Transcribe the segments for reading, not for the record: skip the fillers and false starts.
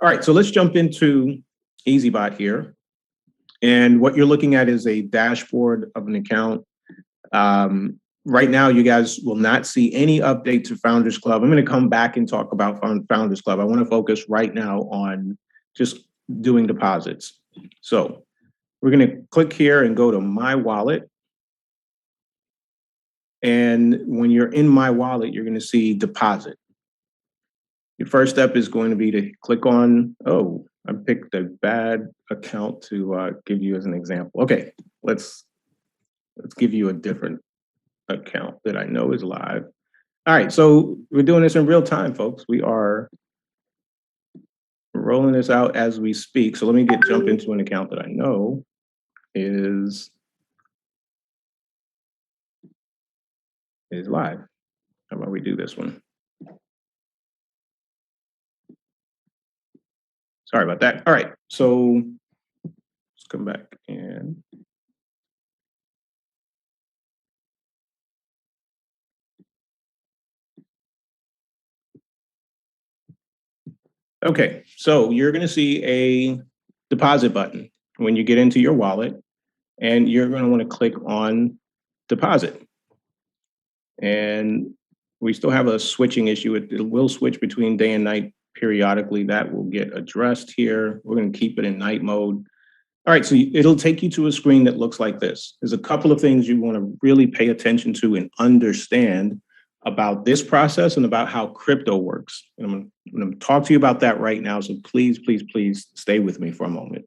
All right, so let's jump into EazyBot here. And what you're looking at is a dashboard of an account. Right now, you guys will not see any update to Founders Club. I'm going to come back and talk about Founders Club. I want to focus right now on just doing deposits. So we're going to click here and go to My Wallet. And when you're in My Wallet, you're going to see Deposit. Your first step is going to be to click on, oh, I picked a bad account to give you as an example. Okay, let's give you a different account that I know is live. All right, so we're doing this in real time, folks. We are rolling this out as we speak. So let me jump into an account that I know is live. How about we do this one? Sorry about that. All right, so let's come back and okay, so you're going to see a deposit button when you get into your wallet, and you're going to want to click on deposit. And we still have a switching issue. It will switch between day and night periodically. That will get addressed here. We're going to keep it in night mode. All right, so it'll take you to a screen that looks like this. There's a couple of things you want to really pay attention to and understand about this process and about how crypto works. And I'm going to talk to you about that right now. So please, please, please stay with me for a moment.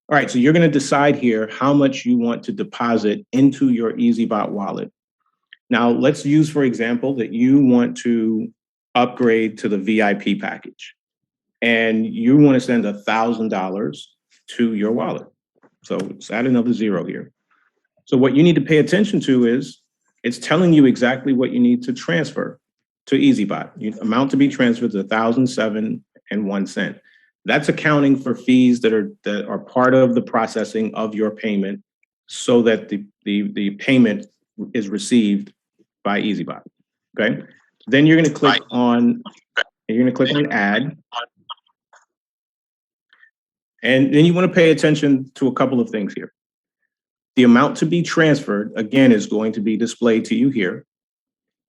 All right, so you're going to decide here how much you want to deposit into your EazyBot wallet. Now, let's use, for example, that you want to upgrade to the VIP package and you want to send $1,000 to your wallet. So let's add another zero here. So what you need to pay attention to is it's telling you exactly what you need to transfer to EazyBot. The amount to be transferred is $1,007.01. That's accounting for fees that are part of the processing of your payment so that the payment is received by EazyBot. Okay. Then you're going to click on add. And then you want to pay attention to a couple of things here. The amount to be transferred, again, is going to be displayed to you here.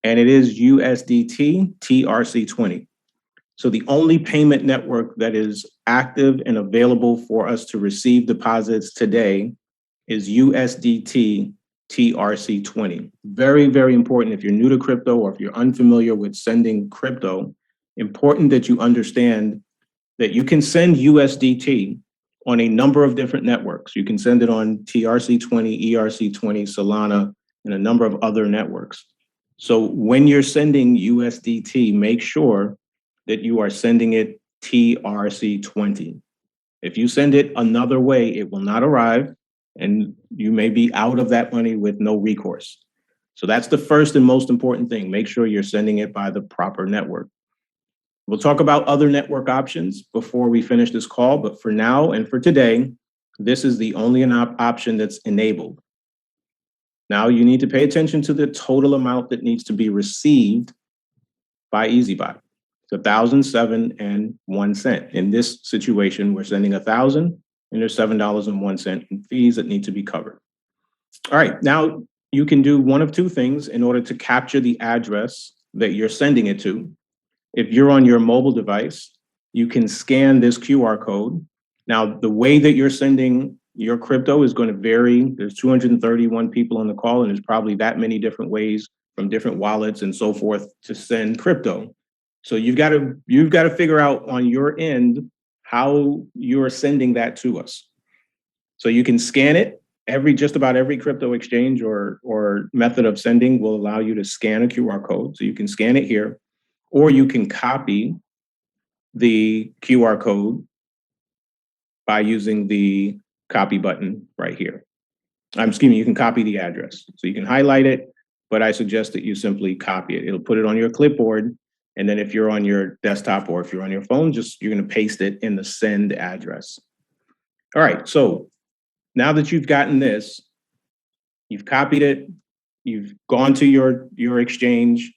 And it is USDT TRC20. So the only payment network that is active and available for us to receive deposits today is USDT TRC20. Very, very important if you're new to crypto or if you're unfamiliar with sending crypto, important that you understand that you can send USDT on a number of different networks. You can send it on TRC20, ERC20, Solana, and a number of other networks. So when you're sending USDT, make sure that you are sending it TRC20. If you send it another way, it will not arrive, and you may be out of that money with no recourse. So that's the first and most important thing. Make sure you're sending it by the proper network. We'll talk about other network options before we finish this call, but for now and for today, this is the only option that's enabled. Now you need to pay attention to the total amount that needs to be received by EazyBot. It's $1,007.01. In this situation, we're sending $1,000 and there's $7.01 in fees that need to be covered. All right, now you can do one of two things in order to capture the address that you're sending it to. If you're on your mobile device, you can scan this QR code. Now, the way that you're sending your crypto is going to vary. There's 231 people on the call, and there's probably that many different ways from different wallets and so forth to send crypto. So you've got to figure out on your end how you're sending that to us. So you can scan it. Just about every crypto exchange or method of sending will allow you to scan a QR code. So you can scan it here. Or you can copy the QR code by using the copy button right here. You can copy the address. So you can highlight it, but I suggest that you simply copy it. It'll put it on your clipboard. And then if you're on your desktop or if you're on your phone, you're going to paste it in the send address. All right. So now that you've gotten this, you've copied it, you've gone to your exchange,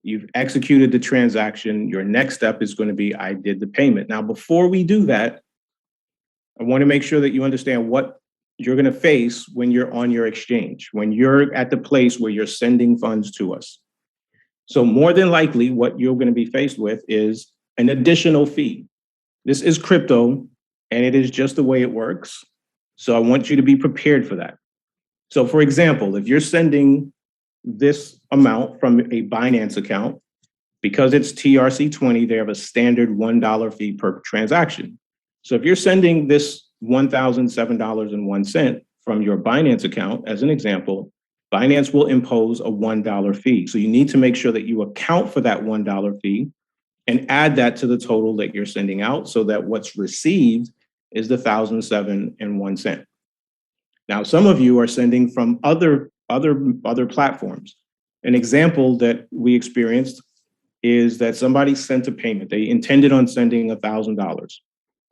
You've executed the transaction. Your next step is going to be, I did the payment. Now, before we do that, I want to make sure that you understand what you're going to face when you're on your exchange, when you're at the place where you're sending funds to us. So more than likely, what you're going to be faced with is an additional fee. This is crypto, and it is just the way it works. So I want you to be prepared for that. So for example, if you're sending this amount from a Binance account, because it's TRC20, they have a standard $1 fee per transaction. So if you're sending this $1,007.01 from your Binance account, as an example, Binance will impose a $1 fee. So you need to make sure that you account for that $1 fee and add that to the total that you're sending out so that what's received is the $1,007.01. Now, some of you are sending from other platforms. An example that we experienced is that somebody sent a payment. They intended on sending $1,000,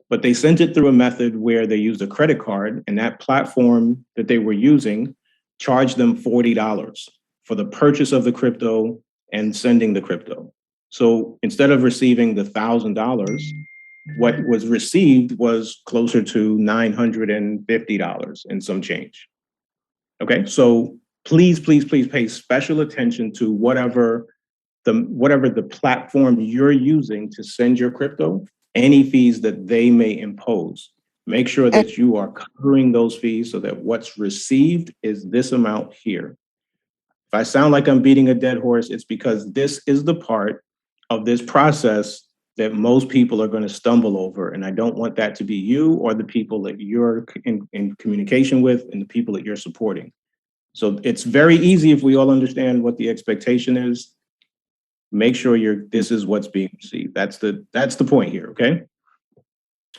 but they sent it through a method where they used a credit card, and that platform that they were using charged them $40 for the purchase of the crypto and sending the crypto. So instead of receiving the $1,000, what was received was closer to $950 and some change. Okay, so please pay special attention to whatever the platform you're using to send your crypto, any fees that they may impose. Make sure that you are covering those fees so that what's received is this amount here. If I sound like I'm beating a dead horse, it's because this is the part of this process that most people are going to stumble over. And I don't want that to be you or the people that you're in communication with and the people that you're supporting. So it's very easy if we all understand what the expectation is. Make sure this is what's being received. That's the point here, okay?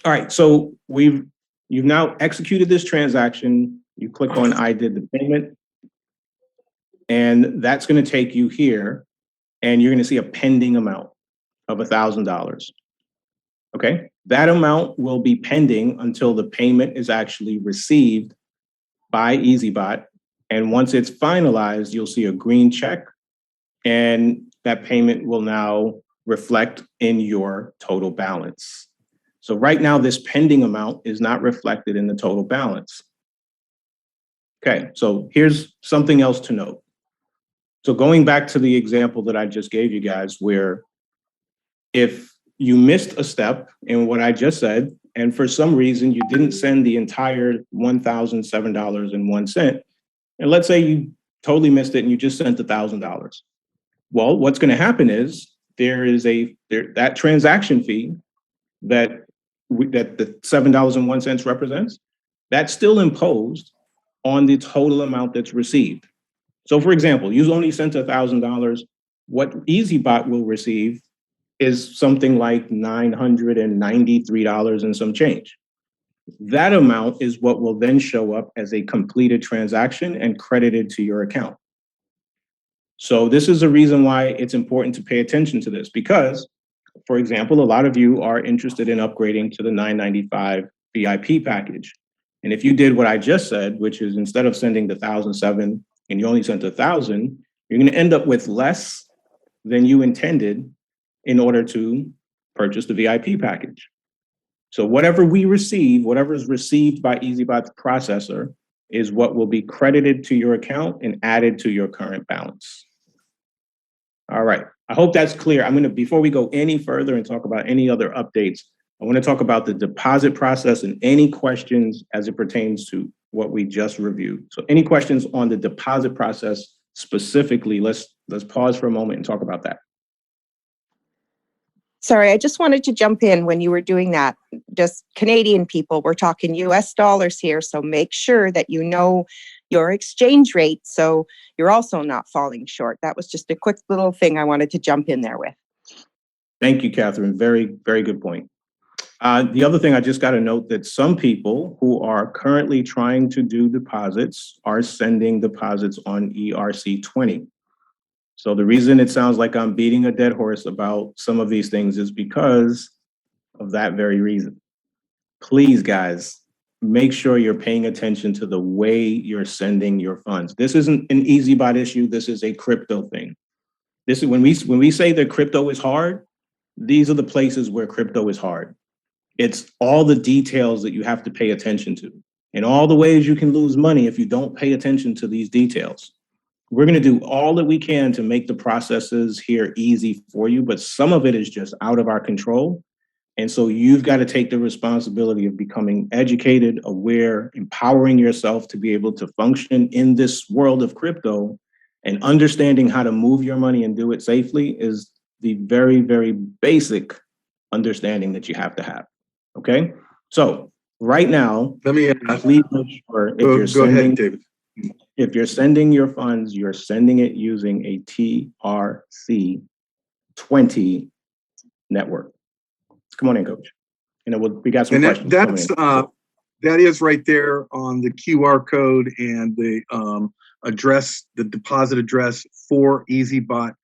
All right, so you've now executed this transaction. You click on I did the payment, and that's going to take you here, and you're going to see a pending amount of $1,000. Okay, that amount will be pending until the payment is actually received by EazyBot, and once it's finalized, you'll see a green check, and that payment will now reflect in your total balance. So right now, this pending amount is not reflected in the total balance. Okay, so here's something else to note. So going back to the example that I just gave you guys, where if you missed a step in what I just said, and for some reason you didn't send the entire $1,007.01, and let's say you totally missed it and you just sent $1,000. Well, what's going to happen is there is that transaction fee that the $7.01 represents, that's still imposed on the total amount that's received. So for example, you only sent $1,000. What EazyBot will receive is something like $993 and some change. That amount is what will then show up as a completed transaction and credited to your account. So this is a reason why it's important to pay attention to this, because, for example, a lot of you are interested in upgrading to the $995 VIP package. And if you did what I just said, which is instead of sending the $1,007 and you only sent $1,000, you're going to end up with less than you intended in order to purchase the VIP package. So whatever we receive, whatever is received by EazyBot's processor is what will be credited to your account and added to your current balance. All right, I hope that's clear. Before we go any further and talk about any other updates, I want to talk about the deposit process and any questions as it pertains to what we just reviewed. So any questions on the deposit process specifically, let's pause for a moment and talk about that. Sorry, I just wanted to jump in when you were doing that. Just Canadian people, we're talking US dollars here, so make sure that you know your exchange rate so you're also not falling short. That was just a quick little thing I wanted to jump in there with. Thank you, Catherine. Very, very good point. The other thing, I just got to note that some people who are currently trying to do deposits are sending deposits on ERC20. So the reason it sounds like I'm beating a dead horse about some of these things is because of that very reason. Please, guys, make sure you're paying attention to the way you're sending your funds. This isn't an EazyBot issue. This is a crypto thing. This is when we say that crypto is hard, these are the places where crypto is hard. It's all the details that you have to pay attention to and all the ways you can lose money if you don't pay attention to these details. We're going to do all that we can to make the processes here easy for you, but some of it is just out of our control. And so you've got to take the responsibility of becoming educated, aware, empowering yourself to be able to function in this world of crypto, and understanding how to move your money and do it safely is the very, very basic understanding that you have to have. Okay. So right now, Let me please make sure if you're go ahead, sending, David. if you're sending your funds, you're sending it using a TRC20 network. Come on in, Coach. And we got some And questions coming in. that is right there on the QR code and the address, the deposit address for EazyBot.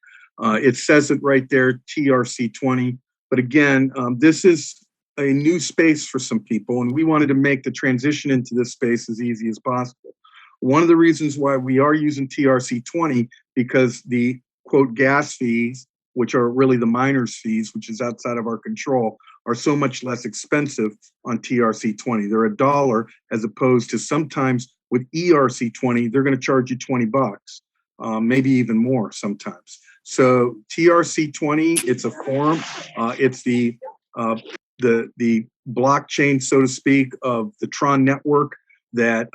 It says it right there, TRC20. But again, this is a new space for some people, and we wanted to make the transition into this space as easy as possible. One of the reasons why we are using TRC20, because the quote gas fees, which are really the miner's fees, which is outside of our control, are so much less expensive on TRC20. They're $1 as opposed to sometimes with ERC20, they're going to charge you 20 bucks, maybe even more sometimes. So TRC20, it's a forum. It's the blockchain, so to speak, of the Tron network that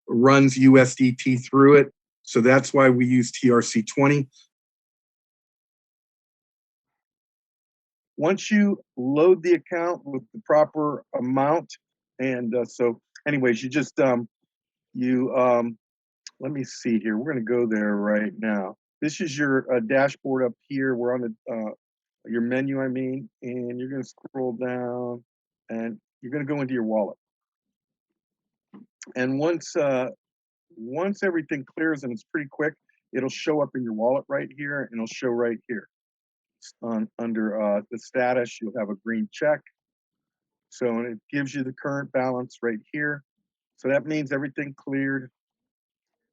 runs USDT through it. So that's why we use TRC20. Once you load the account with the proper amount, and so anyways, you just let me see here. We're going to go there right now. This is your dashboard up here. We're on the your menu, I mean, and you're going to scroll down and you're going to go into your wallet. And once everything clears, and it's pretty quick, it'll show up in your wallet right here, and it'll show right here under the status. You'll have a green check. So, and it gives you the current balance right here. So that means everything cleared.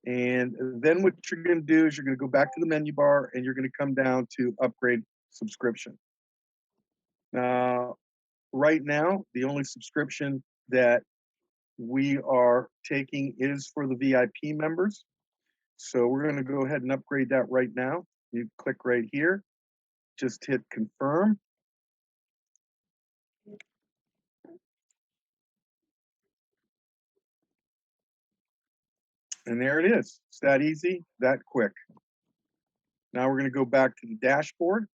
And then what you're going to do is you're going to go back to the menu bar and you're going to come down to upgrade subscription. Now, right now, the only subscription that we are taking is for the VIP members. So we're going to go ahead and upgrade that right now. You click right here, just hit confirm. And there it is. It's that easy, that quick. Now we're going to go back to the dashboard.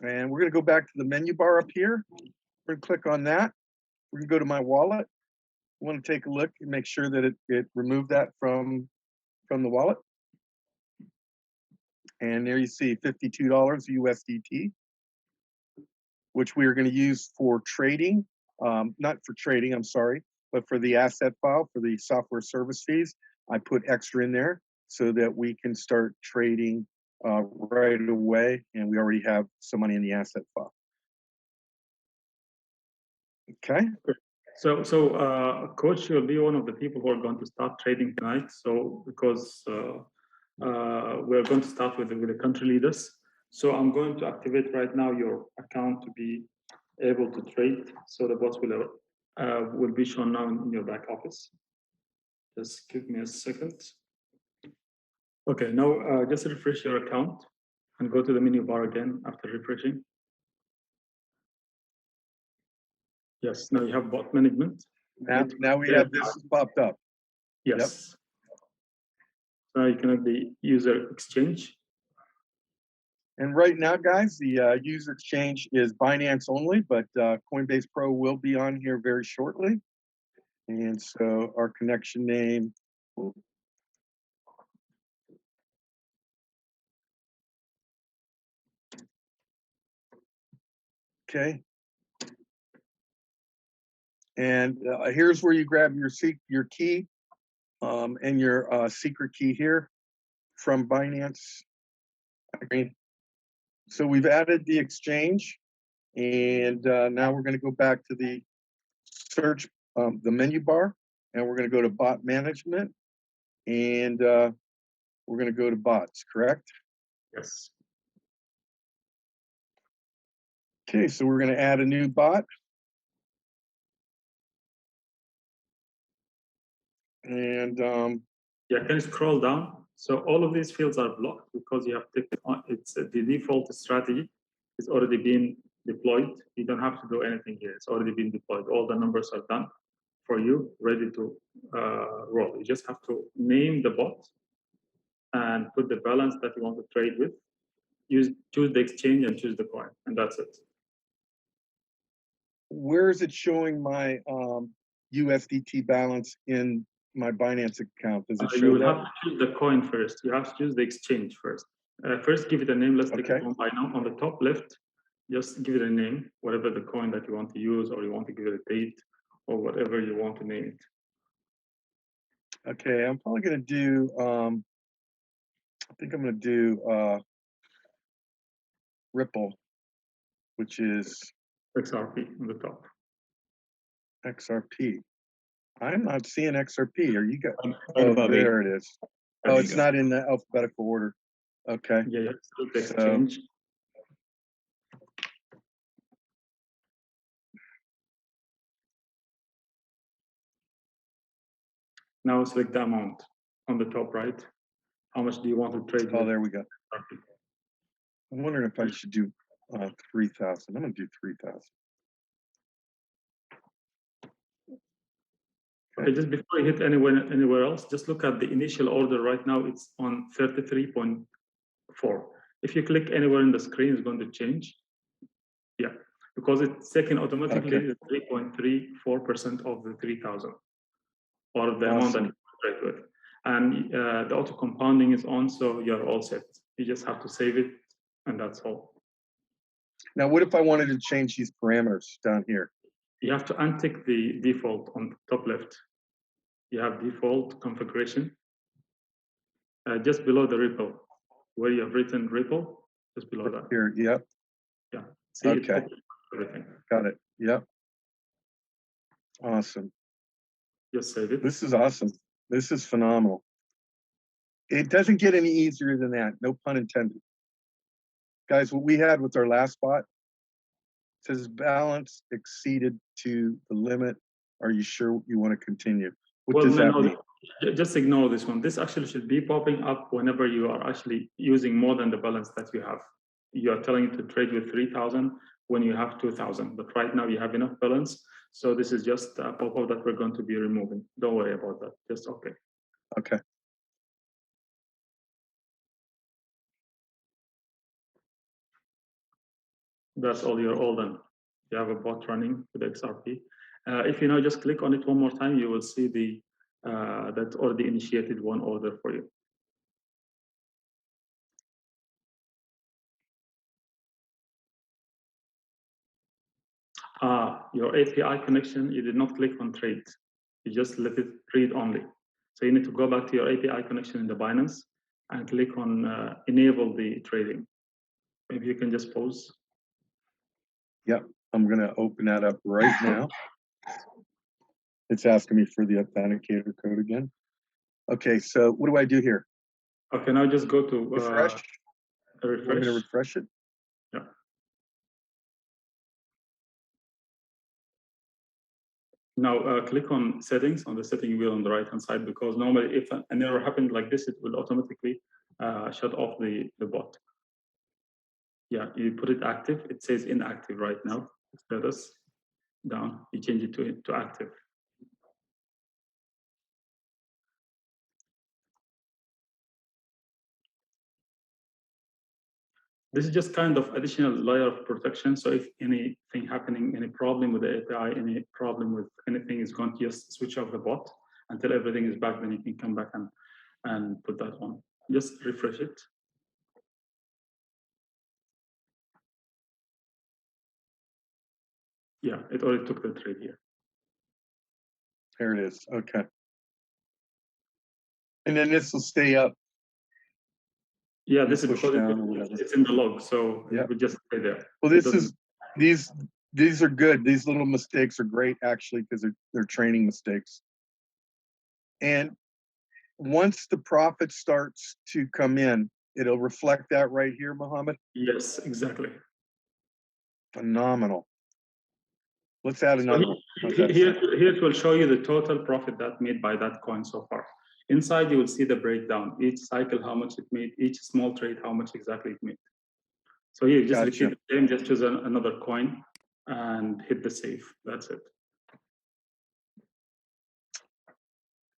And we're going to go back to the menu bar up here. We're going to click on that. We're going to go to my wallet. I want to take a look and make sure that it removed that from the wallet. And there you see $52 USDT, which we are going to use for trading. Not for trading, I'm sorry, but for the asset file, for the software service fees. I put extra in there so that we can start trading right away. And we already have some money in the asset file. Okay. Coach will be one of the people who are going to start trading tonight. So because we're going to start with the country leaders. So I'm going to activate right now your account to be able to trade. So the bots will be shown now in your back office. Just give me a second. Okay, now just refresh your account and go to the menu bar again after refreshing. Yes, now you have bot management. Now we have this popped up. Yes. Yep. Now you connect the user exchange. And right now, guys, the user exchange is Binance only, but Coinbase Pro will be on here very shortly. And so our connection name. Okay. And here's where you grab your key and your secret key here from Binance. So we've added the exchange, and now we're going to go back to the search, the menu bar, and we're going to go to bot management. And we're going to go to bots, correct? Yes. Okay, so we're going to add a new bot. And Yeah, can you scroll down? So all of these fields are blocked because you have ticked on it's the default strategy is already been deployed. You don't have to do anything here. It's already been deployed. All the numbers are done for you, ready to roll. You just have to name the bot and put the balance that you want to trade with. Choose the exchange and choose the coin, and that's it. where is it showing my USDT balance in my Binance account? Does it You show will have that? to choose the coin first. You have to choose the exchange first. First, give it a name. Let's take Okay. it one by now. On the top left, just give it a name, whatever the coin that you want to use, or you want to give it a date, or whatever you want to name it. Okay, I'm probably going to do, I think I'm going to do Ripple, which is XRP on the top. XRP. I'm not seeing XRP. Are you guys? Right Oh, above there it is. There Oh, you it's go. not in the alphabetical order. Okay. Yeah, you have to select the So- exchange. Now select the amount on the top right. How much do you want to trade Oh, with? there we go. XRP? I'm wondering if I should do 3,000. I'm going to do 3,000. Okay, just before you hit anywhere else, just look at the initial order right now. It's on 33.4. If you click anywhere in the screen, it's going to change. Yeah, because it's taken automatically Okay. 3.34% of the 3,000 or the amount that Awesome. you trade with. And the auto compounding is on, so you're all set. You just have to save it, and that's all. Now, what if I wanted to change these parameters down here? You have to untick the default on the top left. You have default configuration. Just below the Ripple, where you have written Ripple, just below that. Here, yep, Yeah. See, it Okay. opens everything. got it. Yep. Awesome. Just save it. This is awesome. This is phenomenal. It doesn't get any easier than that. No pun intended. Guys, what we had with our last bot says balance exceeded to the limit. Are you sure you want to continue? What does that mean? Just ignore this one. This actually should be popping up whenever you are actually using more than the balance that you have. You are telling it to trade with 3,000 when you have 2,000, but right now you have enough balance. So this is just a pop-up that we're going to be removing. Don't worry about that. Just okay. Okay. That's all. You're all done. You have a bot running with XRP. If you now just click on it one more time, you will see the that already initiated one order for you. Your API connection, you did not click on trade. You just let it read only. So you need to go back to your API connection in the Binance and click on enable the trading. Maybe you can just pause. Yep. I'm going to open that up right now. It's asking me for the authenticator code again. Okay, so what do I do here? Okay, now just go to Refresh. I'm going refresh. to refresh it. Yeah. Now click on settings on the setting wheel on the right hand side, because normally if an error happened like this, it will automatically shut off the bot. Yeah, you put it active. It says inactive right now. Status down. You change it to active. This is just kind of additional layer of protection. So if anything happening, any problem with the API, any problem with anything, is going to just switch off the bot until everything is back. Then you can come back and put that on. Just refresh it. Yeah, it already took the trade here. There it is. Okay. And then this will stay up. Yeah, this is push because down or whatever. it's in the log, so Yeah. it would just stay there. Well, these are good. These little mistakes are great actually, because they're training mistakes. And once the profit starts to come in, it'll reflect that right here, Mohammed? Yes, exactly. Phenomenal. Let's add So another one. How's that here, sound? here it will show you the total profit that made by that coin so far. Inside, you will see the breakdown. Each cycle, how much it made. Each small trade, how much exactly it made. So here, just Gotcha. repeat the same. Just choose another coin and hit the save. That's it.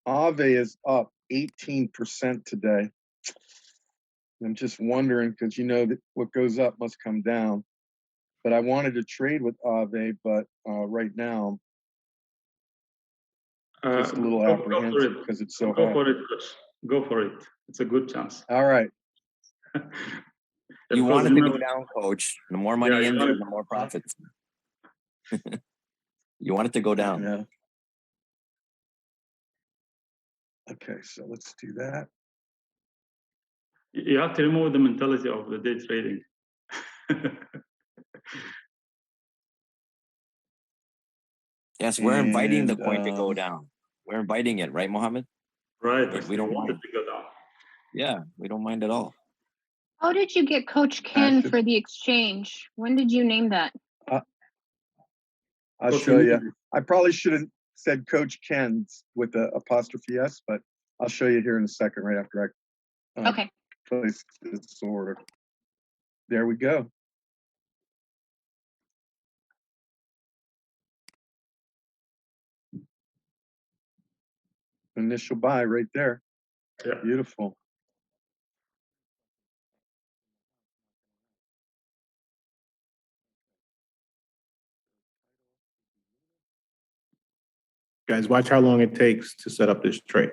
Aave is up 18% today. I'm just wondering, because you know that what goes up must come down. But I wanted to trade with Aave, but right now, just a little Go for apprehensive it. because it's so Go high. for it, Chris. Go for it. It's a good chance. All right. You Because want it to go remember- down, coach. The more Yeah, money you in want there, it- the more profits. You want it to go down. Yeah. Okay, so let's do that. You have to remove the mentality of the day trading. Yes, we're inviting the And, coin to go down. We're inviting it, right, Mohammed? Right. We don't want it mind. to go down. Yeah, we don't mind at all. How did you get Coach Ken Active. for the exchange? When did you name that? I'll Go show to- you. I probably should have said Coach Ken's with the apostrophe S, but I'll show you here in a second, right after I Okay. place this order. There we go. Initial buy right there. Yeah. Beautiful. Guys, watch how long it takes to set up this trade.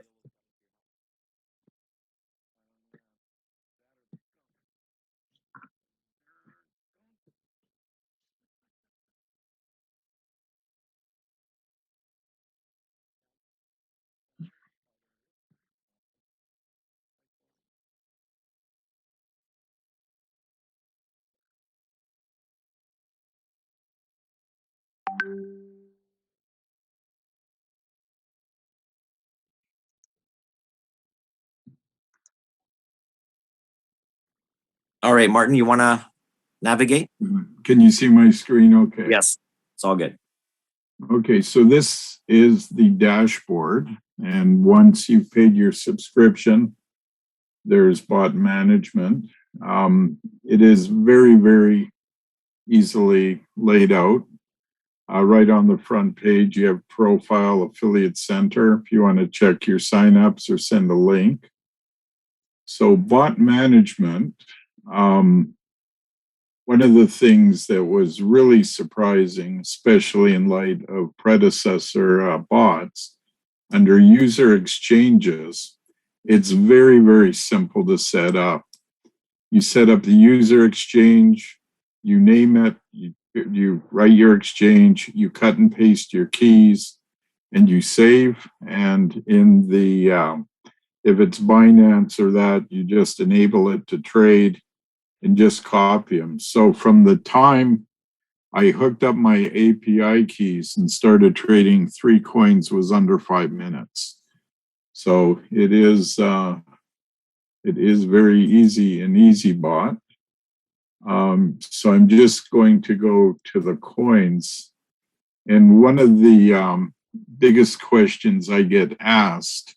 All right, Martin, you want to navigate? Can you see my screen okay? Yes, it's all good. Okay, so this is the dashboard. And once you've paid your subscription, there's bot management. It is very, very easily laid out. Right on the front page, you have profile affiliate center if you want to check your signups or send a link. So bot management, one of the things that was really surprising, especially in light of predecessor bots, under user exchanges, it's very, very simple to set up. You set up the user exchange, you name it, you write your exchange, you cut and paste your keys, and you save. And in the, if it's Binance or that, you just enable it to trade and just copy them. So from the time I hooked up my API keys and started trading 3 coins was under 5 minutes. So it is very easy in EazyBot. So I'm just going to go to the coins. And one of the biggest questions I get asked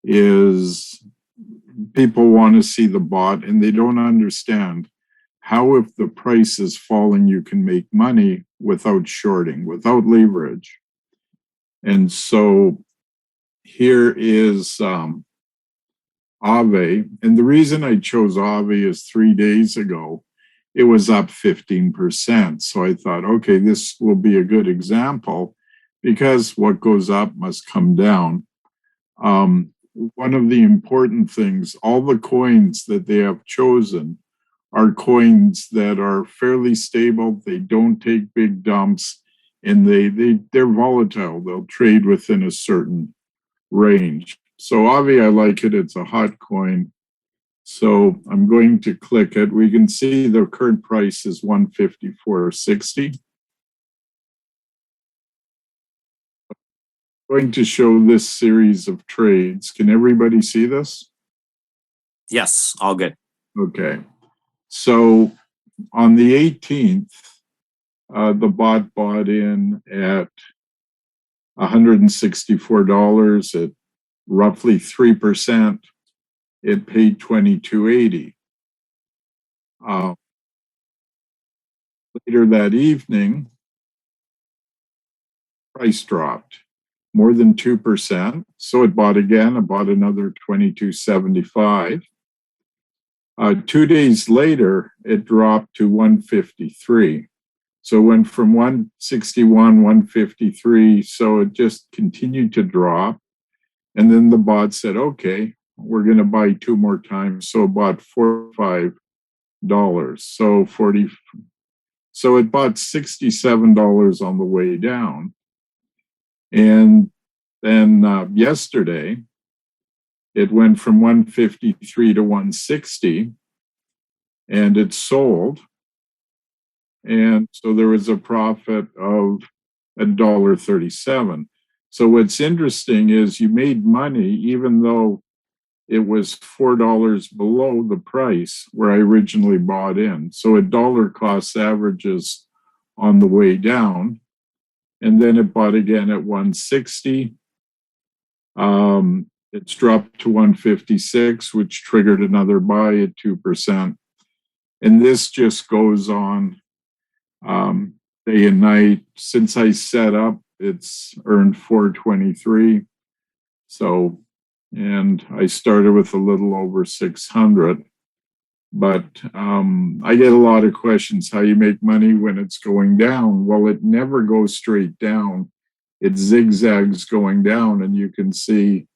is people want to see the bot and they don't understand how, if the price is falling, you can make money without shorting, without leverage. And so here is Aave. And the reason I chose Aave is 3 days ago, it was up 15%. So I thought, okay, this will be a good example because what goes up must come down. One of the important things, all the coins that they have chosen are coins that are fairly stable. They don't take big dumps and they're volatile. They'll trade within a certain range. So Aave, I like it. It's a hot coin. So I'm going to click it. We can see the current price is 154.60. Going to show this series of trades. Can everybody see this? Yes, all good. Okay. So on the 18th, the bot bought in at $164 at roughly 3%. It paid $22.80. Later that evening, price dropped more than 2%. So it bought again, it bought another $22.75. 2 days later, it dropped to 153. So it went from 161, 153. So it just continued to drop. And then the bot said, okay, we're going to buy 2 more times. So it bought $45. So it bought $67 on the way down. And then yesterday, it went from 153 to 160, and it sold. And so there was a profit of $1.37. So what's interesting is you made money even though it was $4 below the price where I originally bought in. So a dollar cost averages on the way down. And then it bought again at 160. It's dropped to 156, which triggered another buy at 2%. And this just goes on day and night. Since I set up, it's earned 423. So, and I started with a little over 600. But I get a lot of questions how you make money when it's going down. Well, it never goes straight down. It zigzags going down, and you can see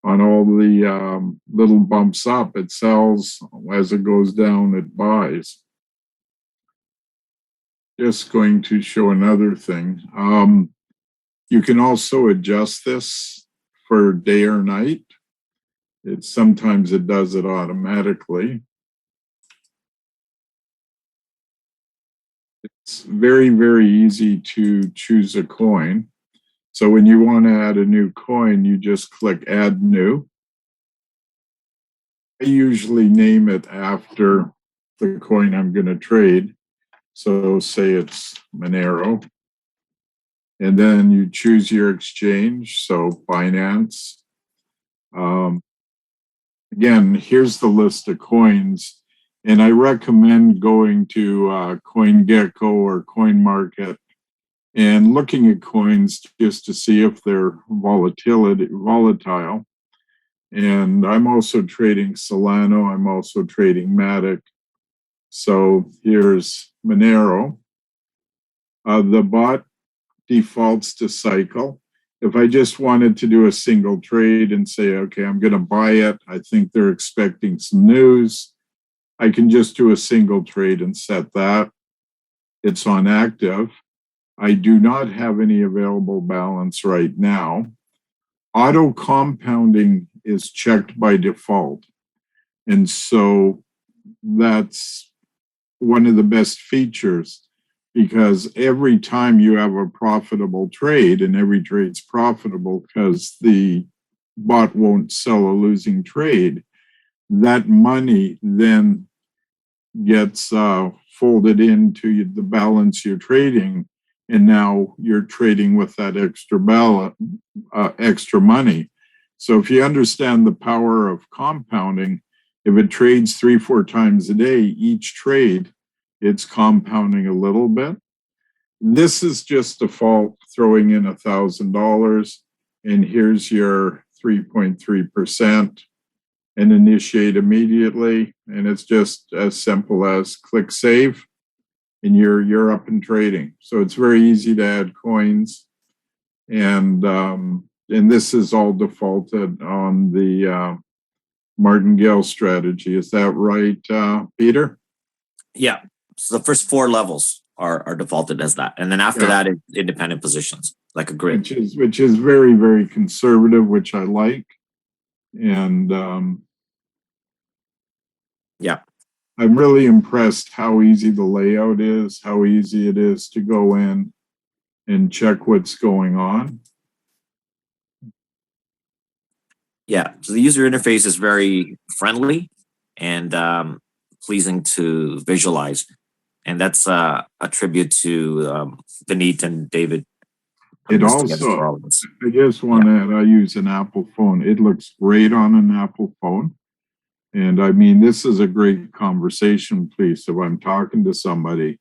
on all the little bumps up, it sells. As it goes down, it buys. Just going to show another thing. You can also adjust this for day or night. Sometimes it does it automatically. It's very, very easy to choose a coin. So when you want to add a new coin, you just click Add New. I usually name it after the coin I'm going to trade. So say it's Monero. And then you choose your exchange, so Binance. Again, here's the list of coins. And I recommend going to CoinGecko or CoinMarket and looking at coins just to see if they're volatile. And I'm also trading Solano. I'm also trading Matic. So here's Monero. The bot defaults to cycle. If I just wanted to do a single trade and say, okay, I'm going to buy it, I think they're expecting some news, I can just do a single trade and set that. It's on active. I do not have any available balance right now. Auto compounding is checked by default. And so that's one of the best features, because every time you have a profitable trade, and every trade's profitable because the bot won't sell a losing trade, that money then gets folded into the balance you're trading, and now you're trading with that extra money. So if you understand the power of compounding, if it trades 3-4 times a day, each trade, it's compounding a little bit. This is just default, throwing in $1,000, and here's your 3.3%, and initiate immediately. And it's just as simple as click save, and you're up and trading. So it's very easy to add coins, and this is all defaulted on the martingale strategy. Is that right, Peter? Yeah. So the first 4 levels are defaulted as that. And then after that, it's independent positions, like a grid. Which is very, very conservative, which I like. And yeah, I'm really impressed how easy the layout is, how easy it is to go in and check what's going on. Yeah, so the user interface is very friendly and pleasing to visualize. And that's a tribute to Benit and David putting It this together for also, all of us. I just want to add, I use an Apple phone. It looks great on an Apple phone. And I mean, this is a great conversation piece. If I'm talking to somebody,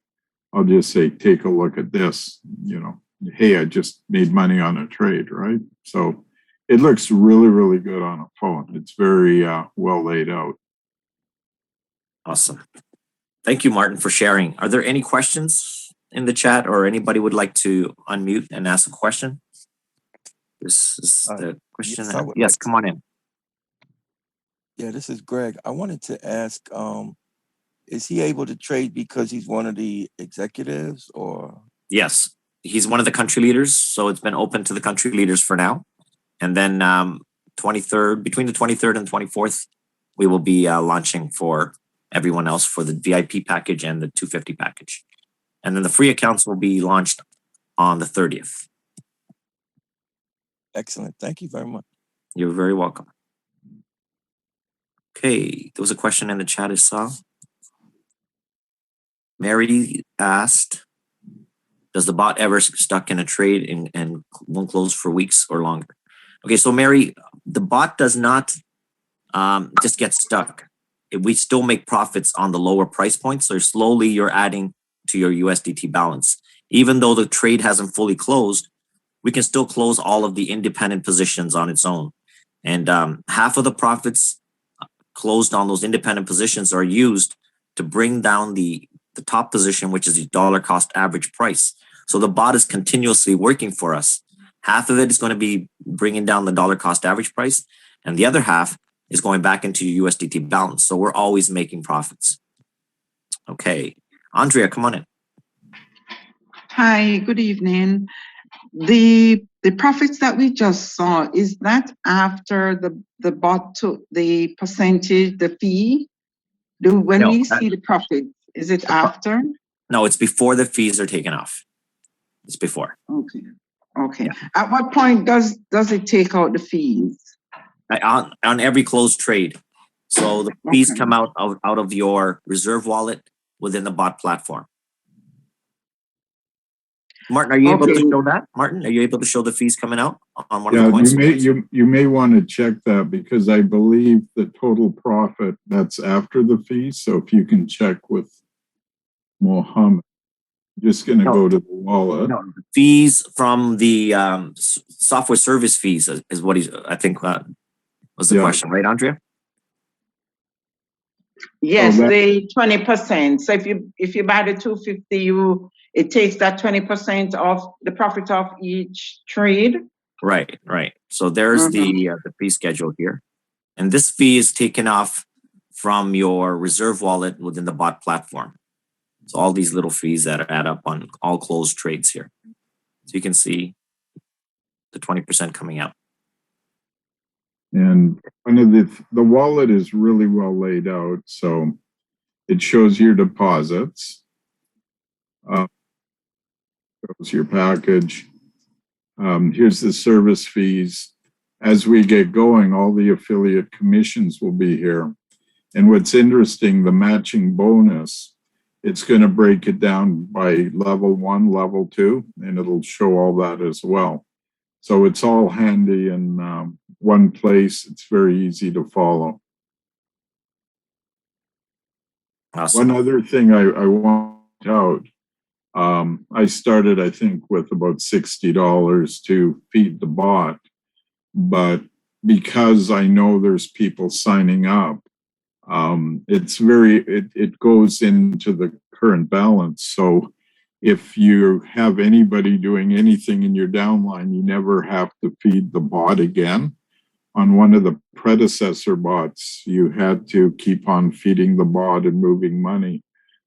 I'll just say, take a look at this, you know, hey, I just made money on a trade, right? So it looks really, really good on a phone. It's very well laid out. Awesome. Thank you, Martin, for sharing. Are there any questions in the chat or anybody would like to unmute and ask a question? This is the question. Yes, I would Yes, like come on in. Yeah, this is Greg. I wanted to ask, is he able to trade because he's one of the executives or? Yes, he's one of the country leaders. So it's been open to the country leaders for now. And then 23rd, between the 23rd and 24th, we will be launching for everyone else for the VIP package and the 250 package. And then the free accounts will be launched on the 30th. Excellent. Thank you very much. You're very welcome. Okay, there was a question in the chat I saw. Mary asked, does the bot ever stuck in a trade and won't close for weeks or longer? Okay, so Mary, the bot does not just get stuck. We still make profits on the lower price points. So slowly you're adding to your USDT balance. Even though the trade hasn't fully closed, we can still close all of the independent positions on its own. And half of the profits closed on those independent positions are used to bring down the top position, which is the dollar cost average price. So the bot is continuously working for us. Half of it is going to be bringing down the dollar cost average price, and the other half is going back into your USDT balance. So we're always making profits. Okay, Andrea, come on in. Hi, good evening. The profits that we just saw, is that after the bot took the percentage, the fee? When No, we see the profit, is it after? No, it's before the fees are taken off. It's before. Okay. Okay. Yeah. At what point does it take out the fees? On every closed trade. So the fees Okay. come out of your reserve wallet within the bot platform. Martin, are you able to show that? Martin, are you able to show the fees coming out on one of the coins? You may want to check that because I believe the total profit that's after the fees. So if you can check with Mohammed, I'm just going to go to the wallet. No, fees from the software service fees is what I think was the question, right, Andrea? Yes, the 20%. So if you buy the 250, it takes that 20% of the profit of each trade. Right, right. So there's the fee schedule here, and this fee is taken off from your reserve wallet within the bot platform. So all these little fees that add up on all closed trades here. So you can see the 20% coming out. And one of the wallet is really well laid out. So it shows your deposits, shows your package. Here's the service fees. As we get going, all the affiliate commissions will be here. And what's interesting, the matching bonus, it's going to break it down by level 1, level 2, and it'll show all that as well. So it's all handy in one place. It's very easy to follow. Awesome. One other thing I want out, I started, I think, with about $60 to feed the bot. But because I know there's people signing up, it goes into the current balance. So if you have anybody doing anything in your downline, you never have to feed the bot again. On one of the predecessor bots, you had to keep on feeding the bot and moving money.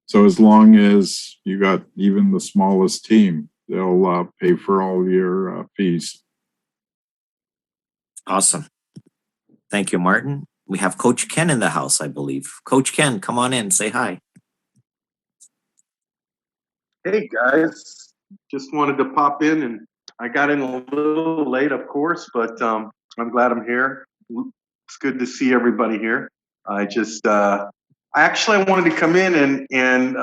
So as long as you got even the smallest team, they'll pay for all your fees. Awesome. Thank you, Martin. We have Coach Ken in the house, I believe. Coach Ken, come on in, say hi. Hey guys, just wanted to pop in, and I got in a little late, of course, but I'm glad I'm here. it's good to see everybody here. I just, I actually wanted to come in and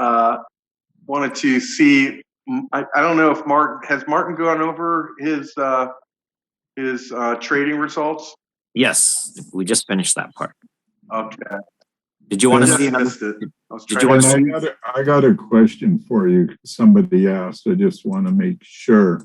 wanted to see, I don't know if has Martin gone over his trading results? Yes, we just finished that part. Okay. Did you want to Just see another? missed it. Did you want to And see? I got a question for you. Somebody asked. I just want to make sure.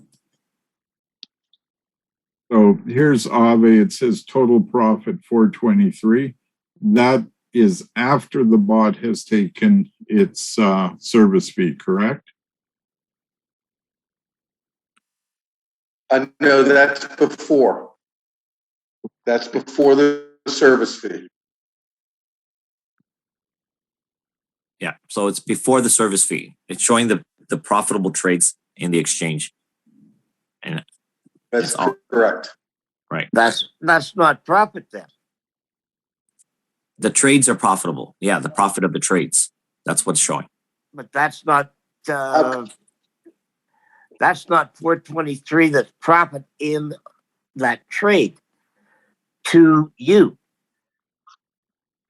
So here's Aave. It says total profit 423. That is after the bot has taken its service fee, correct? No, that's before. That's before the service fee. Yeah, so it's before the service fee. It's showing the profitable trades in the exchange. And That's all correct. right. That's not profit then. The trades are profitable. Yeah, the profit of the trades. That's what's showing. But that's not 423. That's profit in that trade to you.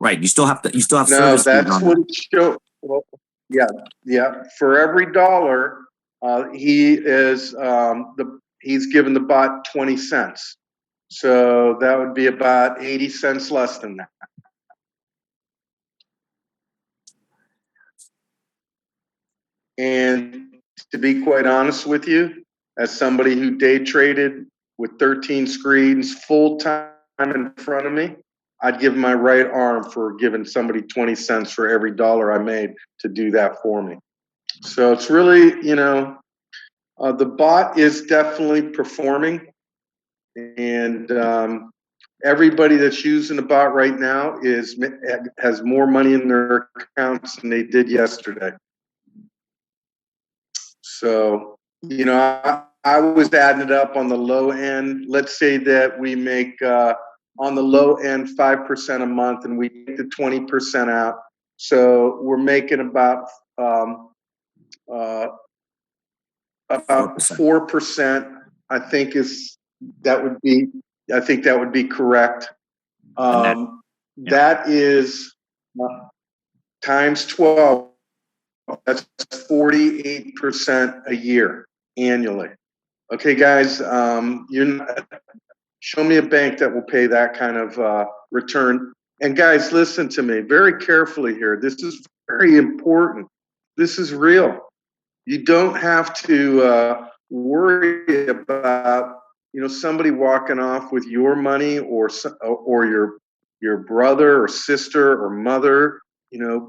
Right. You still have No, service fees that's on what that. it shows. Well, yeah. For every dollar, he is he's given the bot 20 cents. So that would be about 80 cents less than that. And to be quite honest with you, as somebody who day traded with 13 screens full time in front of me, I'd give my right arm for giving somebody 20 cents for every dollar I made to do that for me. So it's really, the bot is definitely performing, and everybody that's using the bot right now has more money in their accounts than they did yesterday. So, I was adding it up on the low end. Let's say that we make on the low end 5% a month, and we take the 20% out. So we're making about 4%. I think that would be correct. That is times 12. That's 48% a year annually. Okay, guys, show me a bank that will pay that kind of return. And guys, listen to me very carefully here. This is very important. This is real. You don't have to worry about somebody walking off with your money or your brother or sister or mother,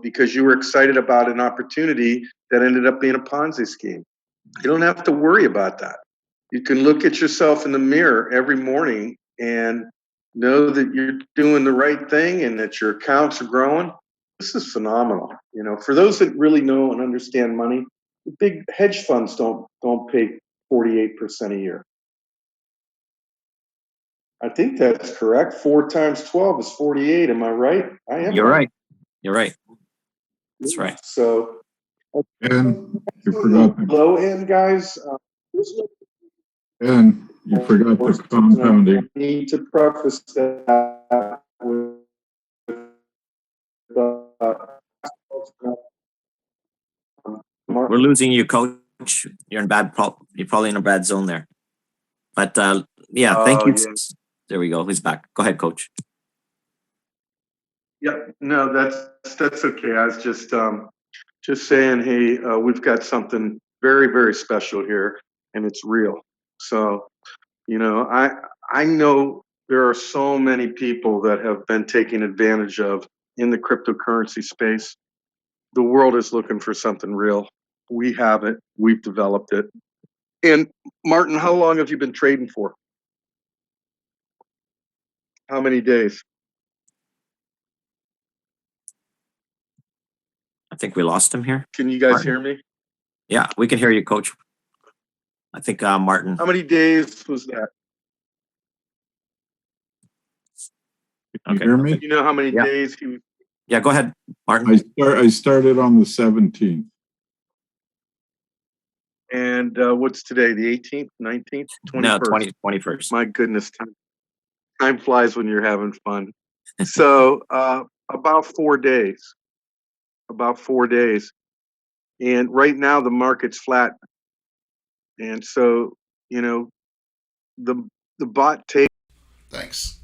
because you were excited about an opportunity that ended up being a Ponzi scheme. You don't have to worry about that. You can look at yourself in the mirror every morning and know that you're doing the right thing and that your accounts are growing. This is phenomenal. For those that really know and understand money, the big hedge funds don't pay 48% a year. I think that's correct. 4 times 12 is 48. Am I right? I am. You're right. You're right. That's right. So, And you forgot the low end guys. and you forgot the compounding. I need to preface that with We're losing you, coach. You're probably in a bad zone there. But yeah, thank you. Yeah. There we go. He's back. Go ahead, coach. Yep. No, that's okay. I was just saying, hey, we've got something very, very special here, and it's real. So, I know there are so many people that have been taken advantage of in the cryptocurrency space. The world is looking for something real. We have it. We've developed it. And Martin, how long have you been trading for? How many days? I think we lost him here. Can you guys Martin? hear me? Yeah, we can hear you, coach. I think Martin. How many days was that? Can you hear me? You know how many Yeah. days he was? Yeah, go ahead, Martin. I started on the 17th. And what's today? The 18th, 19th, 21st? No, 21st. My goodness. Time flies when you're having fun. So about 4 days. About 4 days. And right now the market's flat. And so, you know, the bot takes Thanks.